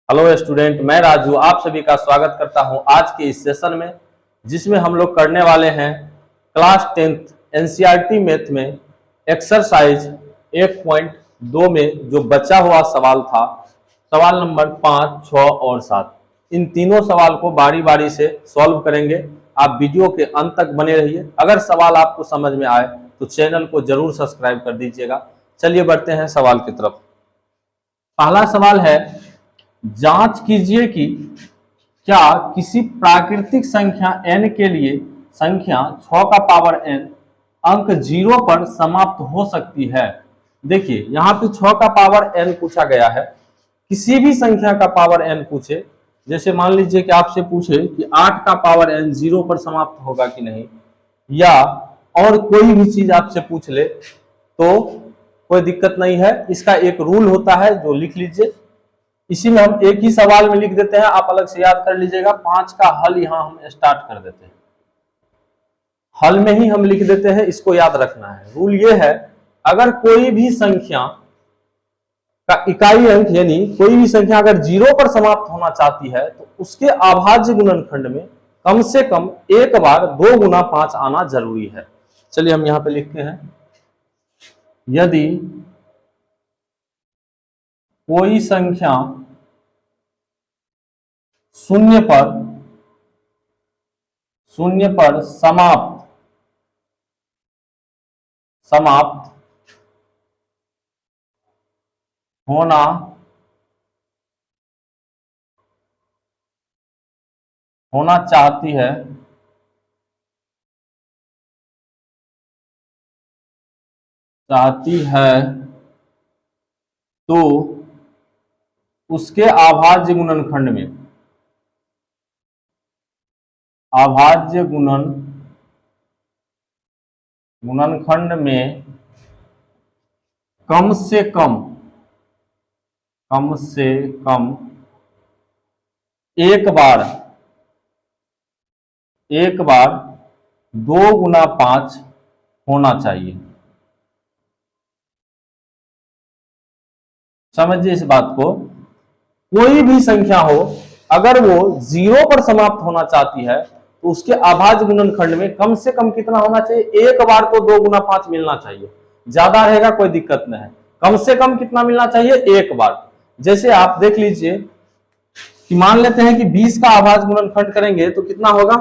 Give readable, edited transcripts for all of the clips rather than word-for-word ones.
Hello student, मैं राजू आप सभी का स्वागत करता हूं आज के इस सेशन में, जिसमें हम लोग करने वाले हैं क्लास 10th एनसीईआरटी मैथ में एक्सरसाइज 1.2 में जो बचा हुआ सवाल था, सवाल नंबर 5, 6 और 7। इन तीनों सवाल को बारी बारी से सॉल्व करेंगे। आप वीडियो के अंत तक बने रहिए। अगर सवाल आपको समझ में आए तो चैनल को जरूर सब्सक्राइब कर दीजिएगा। चलिए बढ़ते हैं सवाल की तरफ। पहला सवाल है, जांच कीजिए कि क्या किसी प्राकृतिक संख्या n के लिए संख्या 6 का पावर n अंक 0 पर समाप्त हो सकती है। देखिए यहाँ पे 6 का पावर n पूछा गया है। किसी भी संख्या का पावर n पूछे, जैसे मान लीजिए कि आपसे पूछे कि 8 का पावर n 0 पर समाप्त होगा कि नहीं, या और कोई भी चीज आपसे पूछ ले तो कोई दिक्कत नहीं है। इसका एक रूल होता है जो लिख लीजिए। इसी में हम एक ही सवाल में लिख देते हैं, आप अलग से याद कर लीजिएगा। 5 का हल यहां हम स्टार्ट कर देते हैं, हल में ही हम लिख देते हैं, इसको याद रखना है। रूल ये है, अगर कोई भी संख्या का इकाई अंक यानी कोई भी संख्या अगर 0 पर समाप्त होना चाहती है तो उसके अभाज्य गुणनखंड में कम से कम एक बार 2 गुना 5 आना जरूरी है। चलिए हम यहां पे लिखते हैं, यदि कोई संख्या शून्य पर समाप्त होना चाहती है तो उसके अभाज्य गुणनखंड में कम से कम एक बार 2 गुना 5 होना चाहिए। समझिए इस बात को। कोई भी संख्या हो, अगर वो 0 पर समाप्त होना चाहती है तो उसके अभाज्य गुणनखंड में कम से कम कितना होना चाहिए? एक बार तो 2 गुना 5 मिलना चाहिए। ज्यादा रहेगा कोई दिक्कत नहीं है, कम से कम कितना मिलना चाहिए? एक बार। जैसे आप देख लीजिए कि मान लेते हैं कि 20 का अभाज्य गुणनखंड करेंगे तो कितना होगा?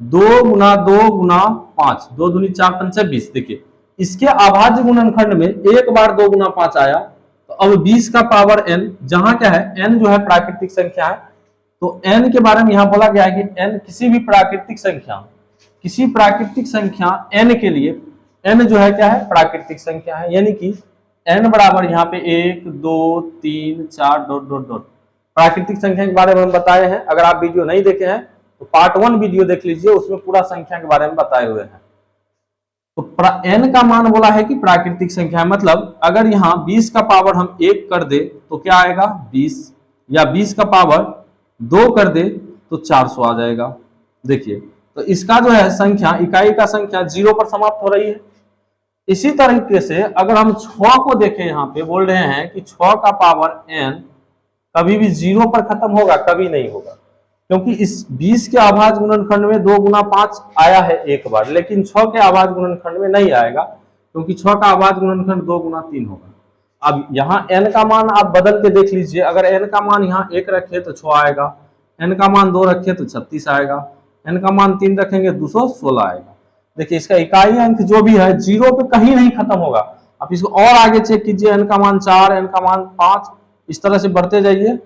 2 गुना 2 गुना 5, 2 दूनी 4 पंचे 20। देखिए इसके अभाज्य गुणनखंड में एक बार 2 गुना 5 आया, तो अब 20 का पावर n, जहां क्या है n जो है प्राकृतिक संख्या है, तो n के बारे में यहां बोला गया है कि n किसी प्राकृतिक संख्या n के लिए n जो है क्या है? प्राकृतिक संख्या है। यानी कि n बराबर यहाँ पे 1 2 3 4 डॉट डॉट डॉट प्राकृतिक संख्या के बारे में हम बताए हैं। अगर आप वीडियो नहीं देखे हैं तो पार्ट 1 वीडियो देख लीजिए, उसमें पूरा संख्या के बारे में बताए हुए हैं। तो n का मान बोला है कि प्राकृतिक संख्या, मतलब अगर यहाँ 20 का पावर हम 1 कर दे तो क्या आएगा? 20, या 20 का पावर 2 कर दे तो 400 आ जाएगा। देखिए तो इसका जो है संख्या, इकाई का संख्या 0 पर समाप्त हो रही है। इसी तरीके से अगर हम 6 को देखें, यहाँ पे बोल रहे हैं कि 6 का पावर n कभी भी 0 पर खत्म होगा? कभी नहीं होगा, क्योंकि इस 20 के अभाज्य गुणनखंड में 2 गुना 5 आया है एक बार, लेकिन 6 के अभाज्य गुणनखंड में नहीं आएगा, क्योंकि 6 का अभाज्य गुणनखंड 2 गुना 3 होगा। अब यहाँ n का मान आप बदल के देख लीजिए। अगर n का मान यहाँ 1 रखे तो 6 आएगा, n का मान 2 रखे तो 36 आएगा, n का मान 3 रखेंगे 216 आएगा। देखिए इसका इकाई अंक जो भी है 0 पे कहीं नहीं खत्म होगा। आप इसको और आगे चेक कीजिए, n का मान 4, n का मान 5, इस तरह से बढ़ते जाइए,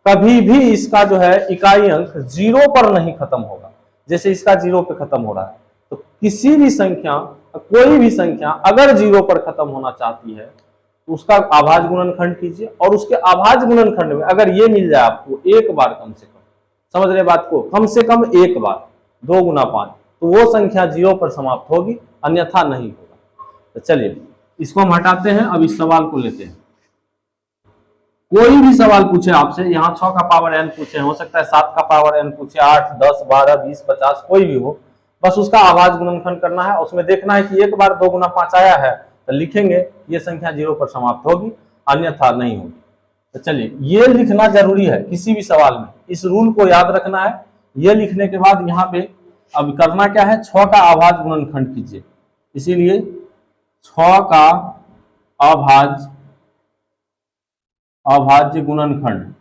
कभी भी इसका जो है इकाई अंक 0 पर नहीं खत्म होगा, जैसे इसका 0 पे खत्म हो रहा है। तो किसी भी संख्या, कोई भी संख्या अगर 0 पर खत्म होना चाहती है तो उसका अभाज्य गुणनखंड कीजिए, और उसके अभाज्य गुणनखंड में अगर ये मिल जाए आपको एक बार, कम से कम, समझ रहे बात को, कम से कम एक बार 2 गुना 5, तो वो संख्या 0 पर समाप्त होगी, अन्यथा नहीं होगा। तो चलिए इसको हम हटाते हैं। अब इस सवाल को लेते हैं। कोई भी सवाल पूछे आपसे, यहाँ 6 का पावर n पूछे, हो सकता है 7 का पावर n पूछे, 8 10 12 20 50 कोई भी हो, बस उसका अभाज्य गुणनखंड करना है। उसमें देखना है कि एक बार 2 गुना 5 आया है तो लिखेंगे ये संख्या 0 पर समाप्त होगी, अन्यथा नहीं होगी। तो चलिए ये लिखना जरूरी है किसी भी सवाल में, इस रूल को याद रखना है। ये लिखने के बाद यहाँ पे अब करना क्या है, 6 का अभाज्य गुणनखंड कीजिए। इसीलिए 6 का अभाज्य गुणनखंड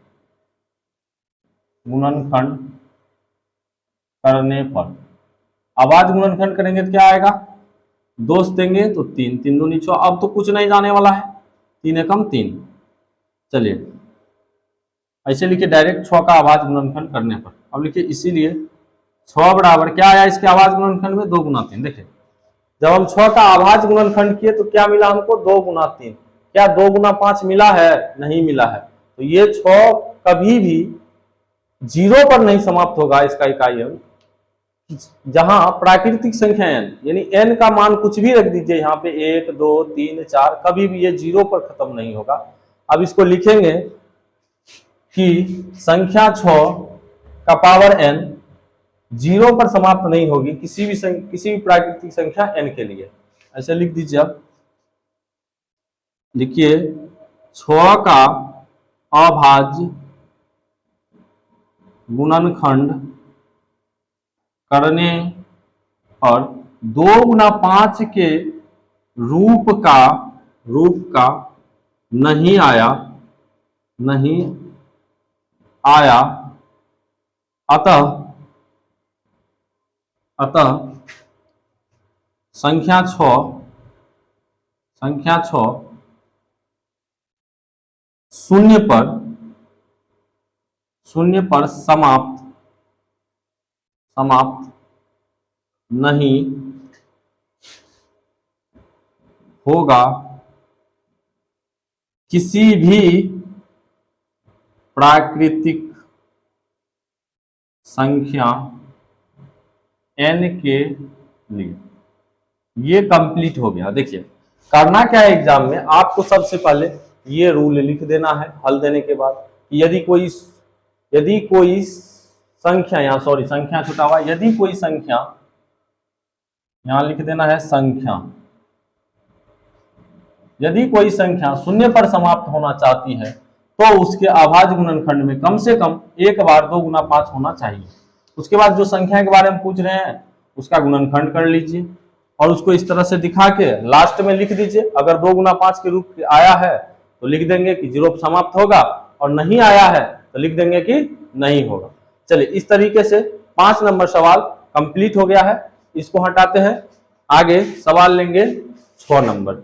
करने पर, अभाज्य गुणनखंड करेंगे तो क्या आएगा, 2 से देंगे तो 3, 3 दूनी 6। अब तो कुछ नहीं जाने वाला है, 3 एकम 3। चलिए ऐसे लिखिए डायरेक्ट 6 का अभाज्य गुणनखंड करने पर। अब लिखिए इसीलिए 6 बराबर क्या आया इसके अभाज्य गुणनखंड में, 2 गुना 3। देखिए जब हम 6 का अभाज्य गुणनखंड किए तो क्या मिला हमको, 2 गुना 3। क्या 2 गुना 5 मिला है, नहीं मिला है। तो ये 6 कभी भी 0 पर नहीं समाप्त होगा। इसका इकाई अंक जहां प्राकृतिक संख्या n, यानी n का मान कुछ भी रख दीजिए यहाँ पे, 1 2 3 4, कभी भी ये 0 पर खत्म नहीं होगा। अब इसको लिखेंगे कि संख्या 6 का पावर n 0 पर समाप्त नहीं होगी किसी भी प्राकृतिक संख्या n के लिए। ऐसे लिख दीजिए। अब लिखिए 6 का अभाज्य गुणनखंड करने पर 2 गुना 5 के रूप का नहीं आया, अतः संख्या 6 शून्य पर समाप्त नहीं होगा किसी भी प्राकृतिक संख्या n के लिए। ये कंप्लीट हो गया। देखिए करना क्या है, एग्जाम में आपको सबसे पहले ये रूल लिख देना है हल देने के बाद। यदि कोई संख्या, यहाँ सॉरी संख्या छुटा हुआ, यदि कोई संख्या, यहां लिख देना है संख्या, यदि कोई संख्या शून्य पर समाप्त होना चाहती है तो उसके अभाज्य गुणनखंड में कम से कम एक बार 2 गुना 5 होना चाहिए। उसके बाद जो संख्या के बारे में पूछ रहे हैं उसका गुणनखंड कर लीजिए और उसको इस तरह से दिखा के लास्ट में लिख दीजिए। अगर 2 गुना 5 के रूप आया है तो लिख देंगे कि 0 पर समाप्त होगा, और नहीं आया है तो लिख देंगे कि नहीं होगा। चलिए इस तरीके से 5 नंबर सवाल कंप्लीट हो गया है। इसको हटाते हैं, आगे सवाल लेंगे 6 नंबर।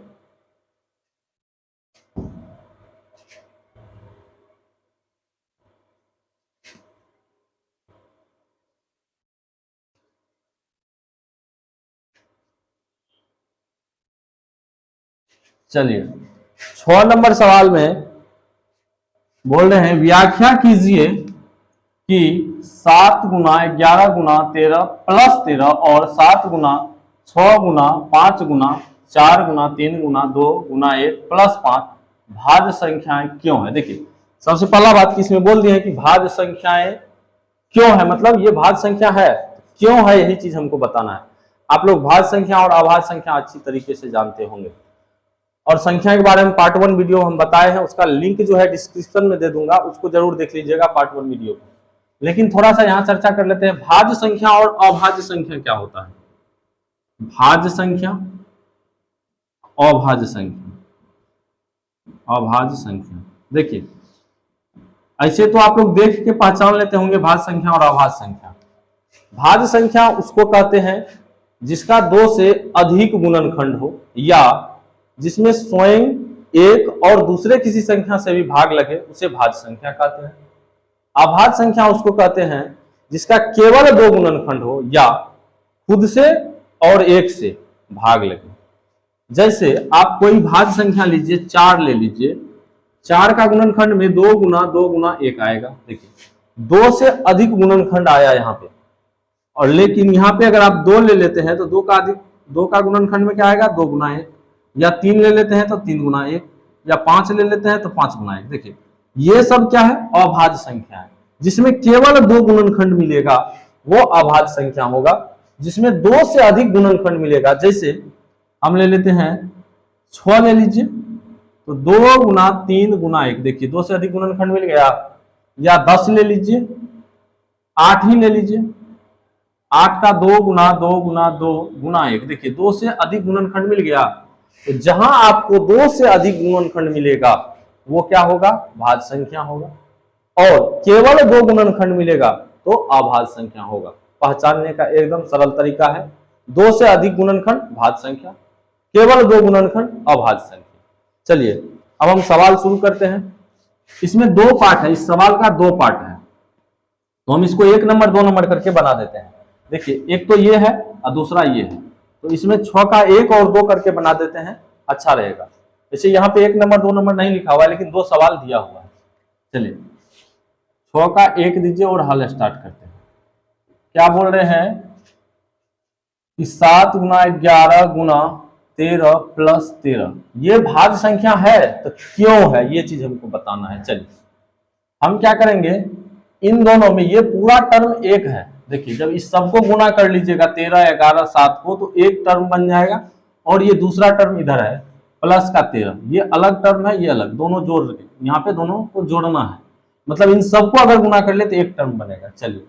चलिए 6 नंबर सवाल में बोल रहे हैं व्याख्या कीजिए कि 7 गुना 11 गुना 13 प्लस 13 और 7 गुना 6 गुना 5 गुना 4 गुना 3 गुना 2 गुना 1 प्लस 5 भाज्य संख्याएं क्यों है। देखिए सबसे पहला बात कि इसमें बोल दिया है कि भाज्य संख्याएं क्यों है, मतलब ये भाज्य संख्या है क्यों है, यही चीज हमको बताना है। आप लोग भाज्य संख्या और अभाज्य संख्या अच्छी तरीके से जानते होंगे, और संख्या के बारे में पार्ट 1 वीडियो हम बताए हैं, उसका लिंक जो है डिस्क्रिप्शन में दे दूंगा, उसको जरूर देख लीजिएगा पार्ट 1 वीडियो को। लेकिन थोड़ा सा यहाँ चर्चा कर लेते हैं भाज्य संख्या और अभाज्य संख्या क्या होता है। भाज्य संख्या, अभाज्य संख्या, देखिए ऐसे तो आप लोग देख के पहचान लेते होंगे भाज्य संख्या और अभाज्य संख्या। भाज्य संख्या उसको कहते हैं जिसका 2 से अधिक गुणनखंड हो, या जिसमें स्वयं एक और दूसरे किसी संख्या से भी भाग लगे, उसे भाज्य संख्या कहते हैं। अभाज्य संख्या उसको कहते हैं जिसका केवल 2 गुणनखंड हो या खुद से और एक से भाग लगे। जैसे आप कोई भाज्य संख्या लीजिए, 4 ले लीजिए, 4 का गुणनखंड में 2 गुना 1 आएगा। देखिए 2 से अधिक गुणनखंड आया यहाँ पे, और लेकिन यहाँ पे अगर आप 2 ले लेते हैं तो 2 का गुणनखंड में क्या आएगा, 2 गुना 1, या 3 ले लेते हैं तो 3 गुना 1, या 5 ले लेते हैं तो 5 गुना 1। देखिए ये सब क्या है, अभाज्य संख्या है। जिसमें केवल 2 गुणनखंड मिलेगा वो अभाज्य संख्या होगा। जिसमें 2 से अधिक गुणनखंड मिलेगा, जैसे हम ले लेते हैं 6 ले लीजिए, तो 2 गुना 3 गुना 1, देखिए 2 से अधिक गुणनखंड मिल गया, या 10 ले लीजिए, 8 ही ले लीजिए, 8 का 2 गुना 2 गुना 2 गुना 1, देखिए 2 से अधिक गुणनखंड मिल गया। तो जहां आपको 2 से अधिक गुणनखंड मिलेगा वो क्या होगा, भाज्य संख्या होगा, और केवल 2 गुणनखंड मिलेगा तो अभाज्य संख्या होगा। पहचानने का एकदम सरल तरीका है, 2 से अधिक गुणनखंड भाज्य संख्या, केवल 2 गुणनखंड अभाज्य संख्या। चलिए अब हम सवाल शुरू करते हैं। इसमें 2 पार्ट है, इस सवाल का 2 पार्ट है, तो हम इसको 1 नंबर 2 नंबर करके बना देते हैं। देखिए एक तो ये है और दूसरा ये है, तो इसमें 6 का 1 और 2 करके बना देते हैं, अच्छा रहेगा। जैसे यहाँ पे 1 नंबर 2 नंबर नहीं लिखा हुआ है, लेकिन 2 सवाल दिया हुआ है। चलिए 6 का 1 दीजिए और हल स्टार्ट करते हैं। क्या बोल रहे हैं कि 7 गुना 11 गुना 13 प्लस 13 ये भाज्य संख्या है, तो क्यों है ये चीज हमको बताना है। चलिए हम क्या करेंगे, इन दोनों में ये पूरा टर्म 1 है, देखिए जब इस सबको गुना कर लीजिएगा 13 11 7 को, तो एक टर्म बन जाएगा, और ये दूसरा टर्म इधर है प्लस का 13, ये अलग टर्म है, ये अलग, दोनों जोड़ के यहाँ पे दोनों को जोड़ना है, मतलब इन सबको अगर गुना कर ले तो एक टर्म बनेगा। चलिए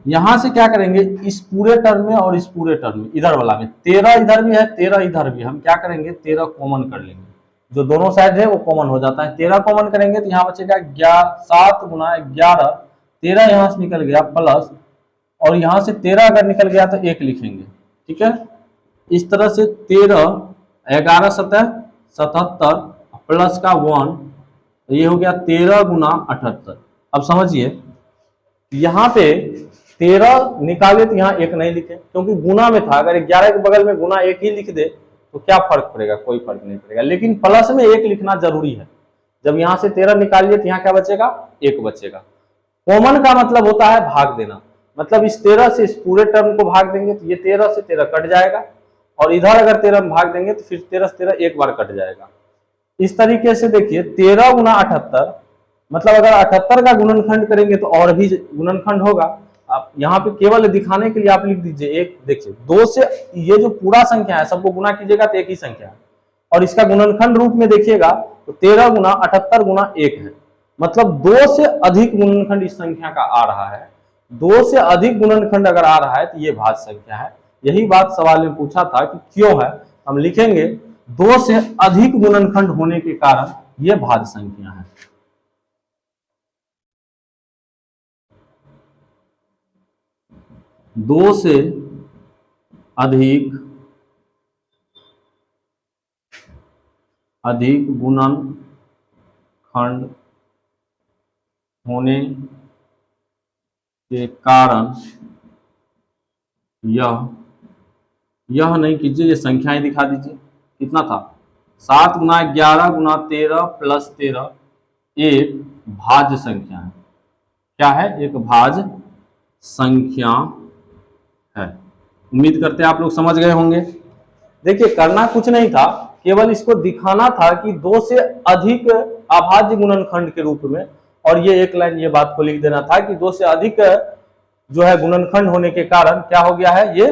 यहां से क्या करेंगे, इस पूरे टर्म में और इस पूरे टर्म में, इधर वाला में 13 इधर भी है 13 इधर भी, हम क्या करेंगे 13 कॉमन कर लेंगे, जो दोनों साइड है वो कॉमन हो जाता है। 13 कॉमन करेंगे तो यहाँ बचेगा 7 गुना 11, 13 यहाँ से निकल गया प्लस, और यहाँ से 13 अगर निकल गया तो 1 लिखेंगे, ठीक है। इस तरह से 13 11 7 77 प्लस का 1, ये हो गया 13 गुना 78। अब समझिए यहाँ पे 13 निकाले तो यहाँ 1 नहीं लिखे, क्योंकि गुना में था, अगर 11 के बगल में गुना 1 ही लिख दे तो क्या फर्क पड़ेगा, कोई फर्क नहीं पड़ेगा, लेकिन प्लस में 1 लिखना जरूरी है। जब यहाँ से 13 निकालिए तो यहाँ क्या बचेगा, 1 बचेगा। कॉमन का मतलब होता है भाग देना, मतलब इस 13 से इस पूरे टर्म को भाग देंगे तो ये 13 से 13 कट जाएगा, और इधर अगर 13 में भाग देंगे तो फिर 13 से 13 एक बार कट जाएगा। इस तरीके से देखिए 13 गुना 78, मतलब अगर 78 का गुणनखंड करेंगे तो और भी गुणनखंड होगा। आप यहाँ पे केवल दिखाने के लिए आप लिख दीजिए एक, देखिए 2 से ये जो पूरा संख्या है सबको गुना कीजिएगा तो एक ही संख्या है, और इसका गुणनखंड रूप में देखिएगा तो 13 गुना 78 गुना 1 है, मतलब 2 से अधिक गुणनखंड इस संख्या का आ रहा है। 2 से अधिक गुणनखंड अगर आ रहा है तो ये भाज्य संख्या है। यही बात सवाल में पूछा था कि क्यों है, हम लिखेंगे 2 से अधिक गुणनखंड होने के कारण ये भाज्य संख्या है। दो से अधिक गुणनखंड होने के कारण यह नहीं कीजिए, ये संख्याएं दिखा दीजिए। कितना था, 7 गुना 11 गुना 13 प्लस 13 एक भाज्य संख्या है। क्या है, एक भाज्य संख्या है। उम्मीद करते हैं आप लोग समझ गए होंगे। देखिए करना कुछ नहीं था, केवल इसको दिखाना था कि 2 से अधिक अभाज्य गुणनखंड के रूप में, और ये एक लाइन ये बात को लिख देना था कि 2 से अधिक जो है गुणनखंड होने के कारण क्या हो गया है, ये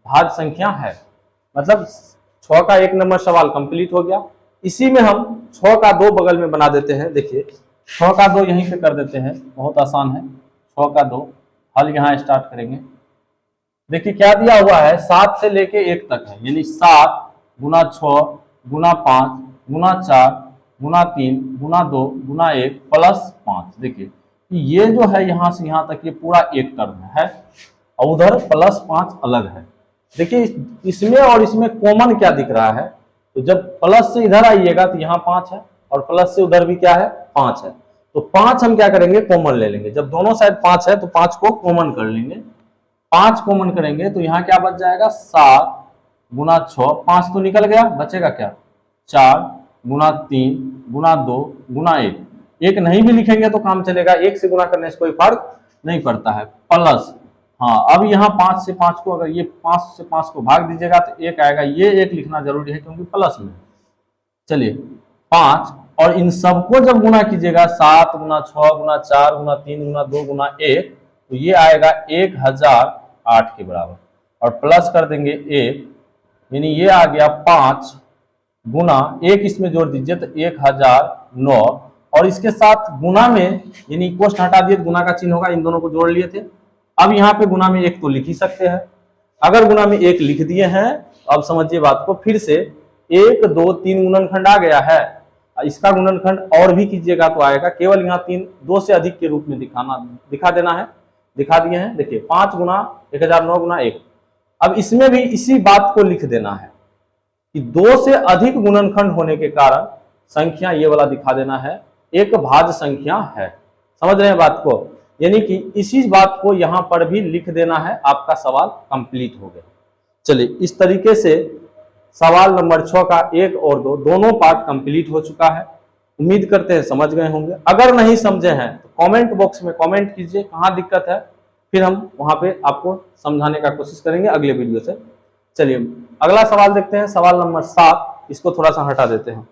भाज्य संख्या है। मतलब 6 का 1 नंबर सवाल कंप्लीट हो गया। इसी में हम 6 का 2 बगल में बना देते हैं। देखिए 6 का 2 यहीं पे कर देते हैं, बहुत आसान है। 6 का 2 हल यहाँ स्टार्ट करेंगे। देखिए क्या दिया हुआ है, 7 से लेके 1 तक है, यानी 7 गुना 6 गुना 5 गुना 4 गुना 3 गुना 2 गुना 1 प्लस 5। देखिए ये जो है यहाँ से यहाँ तक ये पूरा एक टर्म है, और उधर प्लस 5 अलग है। देखिए इसमें और इसमें कॉमन क्या दिख रहा है, तो जब प्लस से इधर आइएगा तो यहाँ 5 है, और प्लस से उधर भी क्या है 5 है, तो 5 हम क्या करेंगे कॉमन ले लेंगे। जब दोनों साइड 5 है तो 5 को कॉमन कर लेंगे। 5 कॉमन करेंगे तो यहाँ क्या बच जाएगा, 7 गुना 6, 5 तो निकल गया, बचेगा क्या 4 गुना 3 गुना 2 गुना 1। 1 नहीं भी लिखेंगे तो काम चलेगा, 1 से गुना करने से कोई फर्क नहीं पड़ता है। प्लस हाँ, अब यहाँ 5 से 5 को, अगर ये 5 से 5 को भाग दीजिएगा तो 1 आएगा, ये 1 लिखना जरूरी है क्योंकि प्लस में। चलिए 5, और इन सबको जब गुना कीजिएगा 7 गुना 6 गुना 4 गुना 3 गुना 2 गुना 1, तो ये आएगा 1008 के बराबर, और प्लस कर देंगे 1, यानी ये आ गया 5 गुना एक इसमें जोड़ दीजिए तो 1009, और इसके साथ गुना में यानी कोष्ठ हटा दिए, गुना का चिन्ह होगा, इन दोनों को जोड़ लिए थे। अब यहाँ पे गुना में एक तो लिख ही सकते हैं। अगर गुना में एक लिख दिए हैं, अब समझिए बात को फिर से, 1 2 3 गुणनखंड आ गया है, इसका गुणनखंड और भी कीजिएगा तो आएगा, केवल यहाँ 3 2 से अधिक के रूप में दिखा देना है, दिखा दिए हैं। देखिए 5 गुना 1009 गुना 1। अब इसमें भी इसी बात को लिख देना है कि 2 से अधिक गुणनखंड होने के कारण संख्या ये वाला दिखा देना है, एक भाज्य संख्या है। समझ रहे हैं बात को, यानी कि इसी बात को यहां पर भी लिख देना है, आपका सवाल कंप्लीट हो गया। चलिए इस तरीके से सवाल नंबर 6 का 1 और 2 दोनों पार्ट कंप्लीट हो चुका है। उम्मीद करते हैं समझ गए होंगे। अगर नहीं समझे हैं तो कमेंट बॉक्स में कमेंट कीजिए कहाँ दिक्कत है, फिर हम वहां पे आपको समझाने का कोशिश करेंगे अगले वीडियो से। चलिए अगला सवाल देखते हैं, सवाल नंबर 7। इसको थोड़ा सा हटा देते हैं।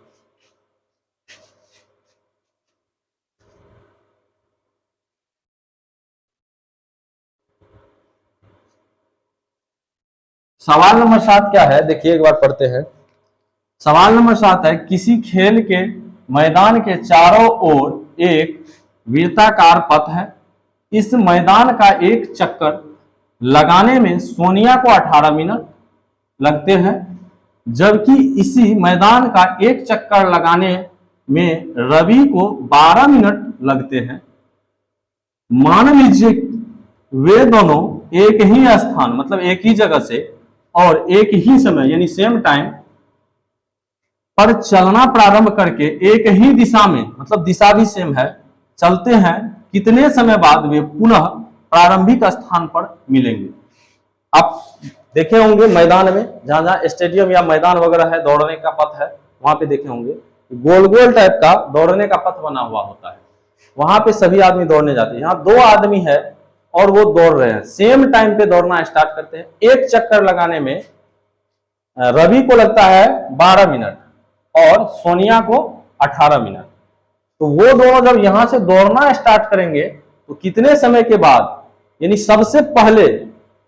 सवाल नंबर 7 क्या है, देखिए एक बार पढ़ते हैं। सवाल नंबर 7 है, किसी खेल के मैदान के चारों ओर एक वृत्ताकार पथ है। इस मैदान का एक चक्कर लगाने में सोनिया को 18 मिनट लगते हैं, जबकि इसी मैदान का एक चक्कर लगाने में रवि को 12 मिनट लगते हैं। मान लीजिए वे दोनों एक ही स्थान, मतलब एक ही जगह से और एक ही समय यानी सेम टाइम पर चलना प्रारंभ करके एक ही दिशा में, मतलब दिशा भी सेम है, चलते हैं, कितने समय बाद वे पुनः प्रारंभिक स्थान पर मिलेंगे। आप देखे होंगे मैदान में, जहां जहां स्टेडियम या मैदान वगैरह है, दौड़ने का पथ है, वहां पे देखे होंगे गोल गोल टाइप का दौड़ने का पथ बना हुआ होता है। वहां पे सभी आदमी दौड़ने जाते हैं। यहाँ 2 आदमी है और वो दौड़ रहे हैं, सेम टाइम पे दौड़ना स्टार्ट करते हैं। एक चक्कर लगाने में रवि को लगता है 12 मिनट और सोनिया को 18 मिनट। तो वो दोनों जब यहां से दौड़ना स्टार्ट करेंगे तो कितने समय के बाद, यानी सबसे पहले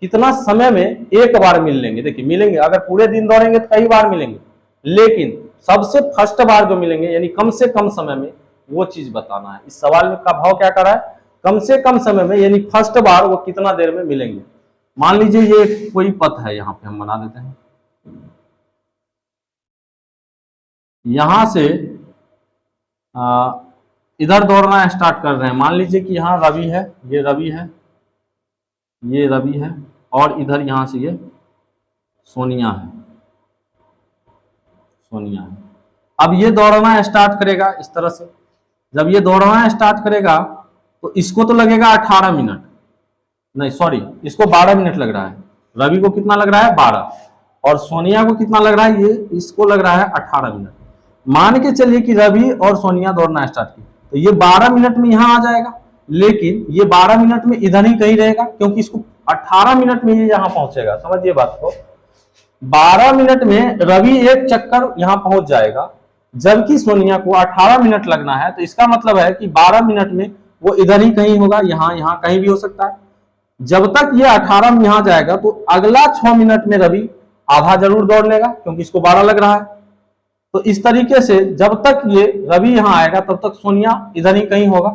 कितना समय में एक बार मिल लेंगे। देखिए मिलेंगे, अगर पूरे दिन दौड़ेंगे तो कई बार मिलेंगे, लेकिन सबसे फर्स्ट बार जो मिलेंगे यानी कम से कम समय में, वो चीज बताना है। इस सवाल में का भाव क्या कर रहा है, कम से कम समय में, यानी फर्स्ट बार वो कितना देर में मिलेंगे। मान लीजिए ये कोई पथ है, यहाँ पे हम बना देते हैं। यहां से इधर दौड़ना स्टार्ट कर रहे हैं। मान लीजिए कि यहाँ रवि है, ये रवि है, ये रवि है, और इधर यहां से ये सोनिया है, सोनिया है। अब ये दौड़ना स्टार्ट करेगा इस तरह से। जब ये दौड़ना स्टार्ट करेगा तो इसको तो लगेगा 18 मिनट, नहीं सॉरी, इसको 12 मिनट लग रहा है। रवि को कितना लग रहा है 12, और सोनिया को कितना लग रहा है, ये इसको लग रहा है 18 मिनट। मान के चलिए कि रवि और सोनिया दौड़ना स्टार्ट की, तो ये 12 मिनट में यहां आ जाएगा, लेकिन ये 12 मिनट में इधर ही कहीं रहेगा, क्योंकि इसको 18 मिनट में ये यहां पहुंचेगा। समझिए बात को, 12 मिनट में रवि एक चक्कर यहां पहुंच जाएगा, जबकि सोनिया को 18 मिनट लगना है। तो इसका मतलब है कि 12 मिनट में वो इधर ही कहीं होगा, यहां कहीं भी हो सकता है। जब तक ये 18 में यहां जाएगा तो अगला 6 मिनट में रवि आधा जरूर दौड़ लेगा, क्योंकि इसको 12 लग रहा है। तो इस तरीके से जब तक ये रवि यहां आएगा तब तक सोनिया इधर ही कहीं होगा।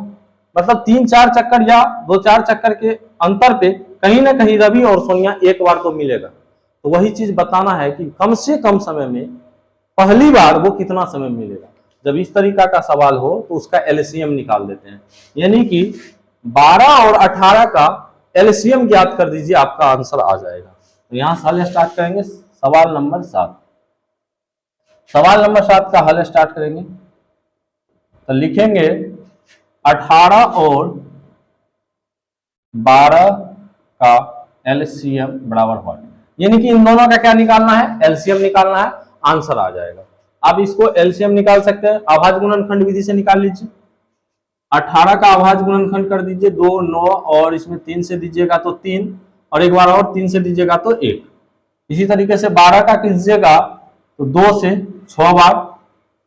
मतलब 3-4 चक्कर या 2-4 चक्कर के अंतर पे कहीं ना कहीं रवि और सोनिया एक बार तो मिलेगा। तो वही चीज बताना है कि कम से कम समय में पहली बार वो कितना समय मिलेगा। जब इस तरीका का सवाल हो तो उसका एलसीएम निकाल देते हैं, यानी कि 12 और 18 का एलसीएम ज्ञात कर दीजिए, आपका आंसर आ जाएगा। तो यहां से हल स्टार्ट करेंगे। सवाल नंबर 7, सवाल नंबर 7 का हल स्टार्ट करेंगे तो लिखेंगे 18 और 12 का एलसीएम बराबर व्हाट, यानी कि इन दोनों का क्या निकालना है, एलसीएम निकालना है, आंसर आ जाएगा। आप इसको एलसीएम निकाल सकते हैं, अभाज्य गुणनखंड विधि से निकाल लीजिए। 18 का अभाज्य गुणनखंड कर दीजिए 2, 9 और इसमें 3 से दीजिएगा तो 3, और एक बार और 3 से दीजिएगा तो 1। इसी तरीके से 12 का कीजिएगा तो 2 से 6 बार,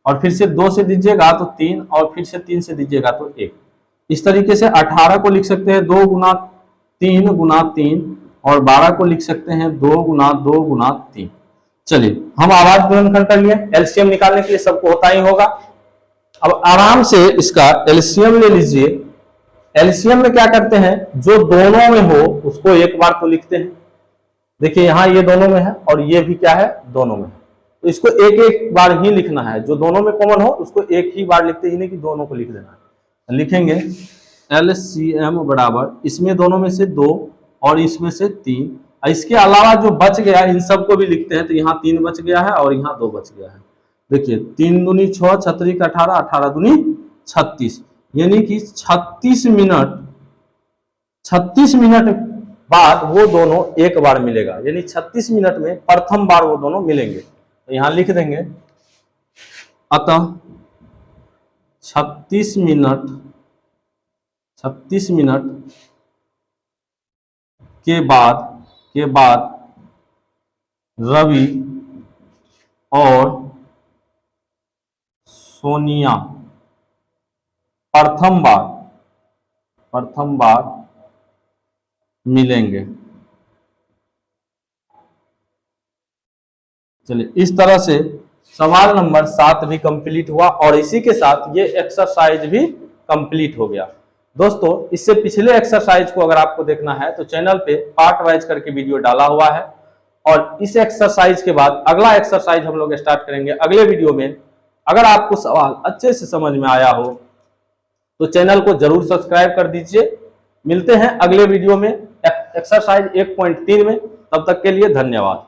और फिर से 2 से दीजिएगा तो 3, और फिर से 3 से दीजिएगा तो 1। इस तरीके से 18 को लिख सकते हैं 2 गुना 3 गुना 3, और 12 को लिख सकते हैं 2 गुना 2 गुना 3। चलिए हम आवाज गुणनखंड कर लिए, एलसीएम निकालने के लिए सबको होता ही होगा। अब आराम से इसका एलसीएम ले लीजिए। एलसीएम में क्या करते हैं, जो दोनों में हो उसको एक बार तो लिखते हैं। देखिए यहाँ ये दोनों में है और ये भी क्या है, दोनों में है, तो इसको एक एक बार ही लिखना है। जो दोनों में कॉमन हो उसको एक ही बार लिखते ही नहीं कि दोनों को लिख देना है। लिखेंगे एलसीएम बराबर, इसमें दोनों में से 2 और इसमें से 3, इसके अलावा जो बच गया इन सबको भी लिखते हैं। तो यहाँ 3 बच गया है और यहाँ 2 बच गया है। देखिए 3 दूनी 6, 6 18, 18 दूनी 36, यानी कि 36 मिनट बाद वो दोनों एक बार मिलेगा, यानी 36 मिनट में प्रथम बार वो दोनों मिलेंगे। तो यहां लिख देंगे अतः 36 मिनट के बाद रवि और सोनिया प्रथम बार मिलेंगे। चलिए इस तरह से सवाल नंबर 7 भी कंप्लीट हुआ और इसी के साथ ये एक्सरसाइज भी कंप्लीट हो गया। दोस्तों इससे पिछले एक्सरसाइज को अगर आपको देखना है तो चैनल पे पार्ट वाइज करके वीडियो डाला हुआ है, और इस एक्सरसाइज के बाद अगला एक्सरसाइज हम लोग स्टार्ट करेंगे अगले वीडियो में। अगर आपको सवाल अच्छे से समझ में आया हो तो चैनल को जरूर सब्सक्राइब कर दीजिए। मिलते हैं अगले वीडियो में एक्सरसाइज 1.3 में, तब तक के लिए धन्यवाद।